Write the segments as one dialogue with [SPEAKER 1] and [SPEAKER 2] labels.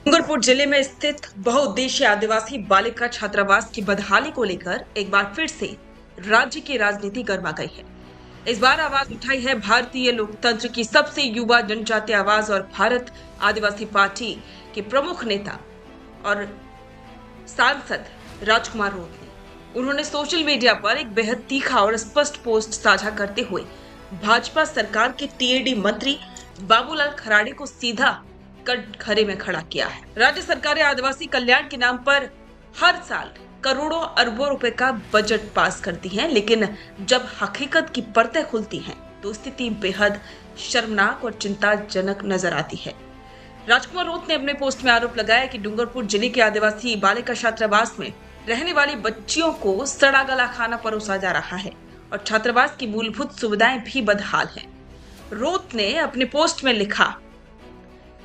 [SPEAKER 1] डूंगरपुर जिले में स्थित बहुउद्देशीय आदिवासी बालिका छात्रावास की बदहाली को लेकर एक बार फिर से राज्य की राजनीति गर्मा गई है। इस बार आवाज उठाई है भारतीय लोकतंत्र की सबसे युवा जनजातीय आवाज और भारत आदिवासी पार्टी के प्रमुख नेता और सांसद राजकुमार रोत ने। उन्होंने सोशल मीडिया पर एक बेहद तीखा और स्पष्ट पोस्ट साझा करते हुए भाजपा सरकार के टीएडी मंत्री बाबूलाल खराड़ी को सीधा कटघरे में खड़ा किया है। राज्य सरकारें आदिवासी कल्याण के नाम पर हर साल करोड़ों अरबों रुपए का बजट पास करती हैं, लेकिन जब हकीकत की परतें खुलती हैं तो स्थिति बेहद शर्मनाक और चिंताजनक नजर आती है। राजकुमार रोत ने अपने पोस्ट में आरोप लगाया कि डूंगरपुर जिले के आदिवासी बालिका छात्रावास में रहने वाली बच्चियों को सड़ा गला खाना परोसा जा रहा है और छात्रावास की मूलभूत सुविधाएं भी बदहाल हैं। रोत ने अपने पोस्ट में लिखा,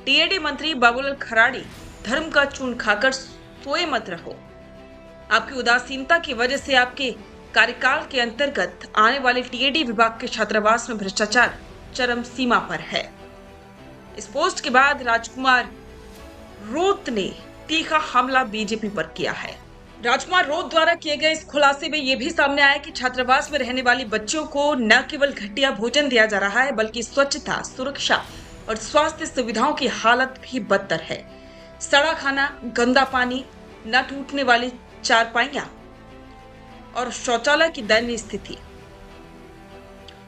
[SPEAKER 1] टीएडी मंत्री बाबूलाल खराड़ी, धर्म का चून खाकर सोए मत रहो। आपकी उदासीनता की वजह से आपके कार्यकाल के अंतर्गत आने वाले टीएडी विभाग के छात्रावास में भ्रष्टाचार चरम सीमा पर है। इस पोस्ट के बाद राजकुमार रोत ने तीखा हमला बीजेपी पर किया है। राजकुमार रोत द्वारा किए गए इस खुलासे में यह भी सामने आया कि छात्रावास में रहने वाली बच्चियों को न केवल घटिया भोजन दिया जा रहा है, बल्कि स्वच्छता, सुरक्षा और स्वास्थ्य सुविधाओं की हालत भी बदतर है। सड़ा खाना, गंदा पानी, न टूटने वाली चारपाइयां और शौचालय की दयनीय स्थिति।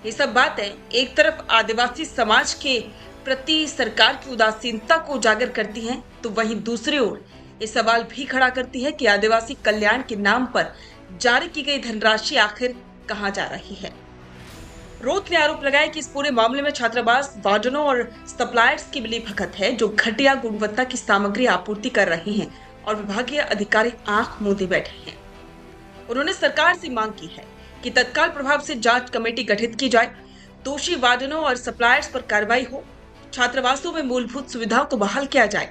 [SPEAKER 1] ये सब बातें एक तरफ आदिवासी समाज के प्रति सरकार की उदासीनता को उजागर करती हैं, तो वहीं दूसरी ओर ये सवाल भी खड़ा करती है कि आदिवासी कल्याण के नाम पर जारी की गई धनराशि आखिर कहां जा रही है। रोत ने आरोप लगाया कि इस पूरे मामले में छात्रावास वार्डनों और सप्लायर्स की मिलीभगत है, जो घटिया गुणवत्ता की सामग्री आपूर्ति कर रही हैं और विभागीय अधिकारी आंख मूंदे बैठे हैं। उन्होंने सरकार से मांग की है कि तत्काल प्रभाव से जांच कमेटी गठित की जाए, दोषी वार्डनों और सप्लायर्स पर कार्रवाई हो, छात्रावासों में मूलभूत सुविधाओं को बहाल किया जाए,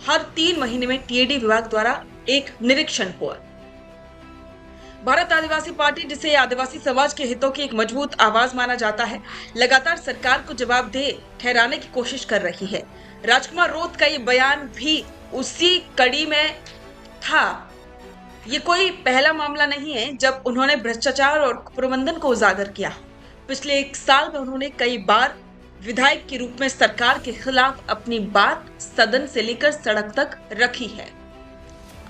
[SPEAKER 1] हर 3 महीने में टीएडी विभाग द्वारा एक निरीक्षण हो। भारत आदिवासी पार्टी, जिसे आदिवासी समाज के हितों की एक मजबूत आवाज माना जाता है, लगातार सरकार को जवाबदेह ठहराने की कोशिश कर रही है। राजकुमार रोत का ये बयान भी उसी कड़ी में था। ये कोई पहला मामला नहीं है जब उन्होंने भ्रष्टाचार और कुप्रबंधन को उजागर किया। पिछले 1 साल में उन्होंने कई बार विधायक के रूप में सरकार के खिलाफ अपनी बात सदन से लेकर सड़क तक रखी है।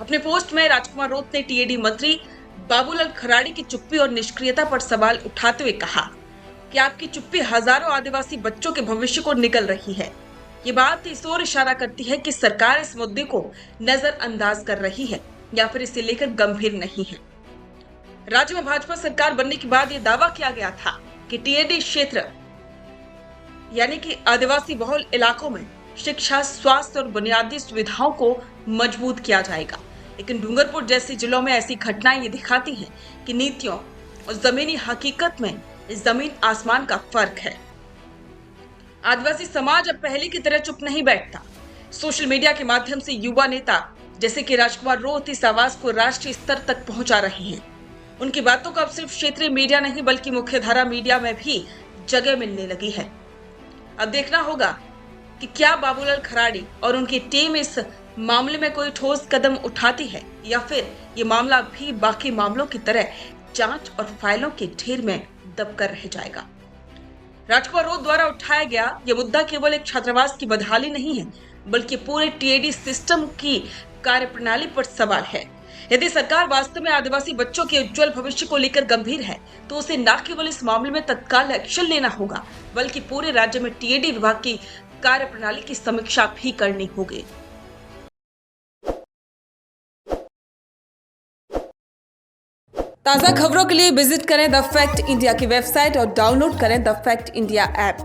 [SPEAKER 1] अपने पोस्ट में राजकुमार रोत ने टीएडी मंत्री बाबूलाल खराड़ी की चुप्पी और निष्क्रियता पर सवाल उठाते हुए कहा कि आपकी चुप्पी हजारों आदिवासी बच्चों के भविष्य को निगल रही है। ये बात इस ओर इशारा करती है कि सरकार इस मुद्दे को नजरअंदाज कर रही है या फिर इसे लेकर गंभीर नहीं है। राज्य में भाजपा सरकार बनने के बाद यह दावा किया गया था कि टीएडी क्षेत्र यानी कि आदिवासी बहुल इलाकों में शिक्षा, स्वास्थ्य और बुनियादी सुविधाओं को मजबूत किया जाएगा, लेकिन डूंगरपुर जैसे जिलों में ऐसी घटनाएं ये दिखाती हैं कि नीतियों और जमीनी हकीकत में जमीन आसमान का फर्क है। आदिवासी समाज अब पहले की तरह चुप नहीं बैठता। सोशल मीडिया के माध्यम से युवा नेता जैसे कि राजकुमार रोत इस आवाज को राष्ट्रीय स्तर तक पहुंचा रहे हैं। उनकी बातों को अब सिर्फ क्षेत्रीय मीडिया नहीं बल्कि मुख्यधारा मीडिया में भी जगह मिलने लगी है। अब देखना होगा कि क्या बाबूलाल खराड़ी और उनकी टीम इस मामले में कोई ठोस कदम उठाती है या फिर ये मामला भी बाकी मामलों की तरह जांच और फाइलों के ढेर में दबकर रह जाएगा। राजकुमार रोत द्वारा उठाया गया ये मुद्दा केवल एक छात्रावास की बदहाली नहीं है, बल्कि पूरे टीएडी सिस्टम की कार्यप्रणाली पर सवाल है। यदि सरकार वास्तव में आदिवासी बच्चों के उज्जवल भविष्य को लेकर गंभीर है, तो उसे न केवल इस मामले में तत्काल एक्शन लेना होगा, बल्कि पूरे राज्य में टीएडी विभाग की कार्यप्रणाली की समीक्षा भी करनी होगी। ताज़ा खबरों के लिए विजिट करें द फैक्ट इंडिया की वेबसाइट और डाउनलोड करें द फैक्ट इंडिया ऐप।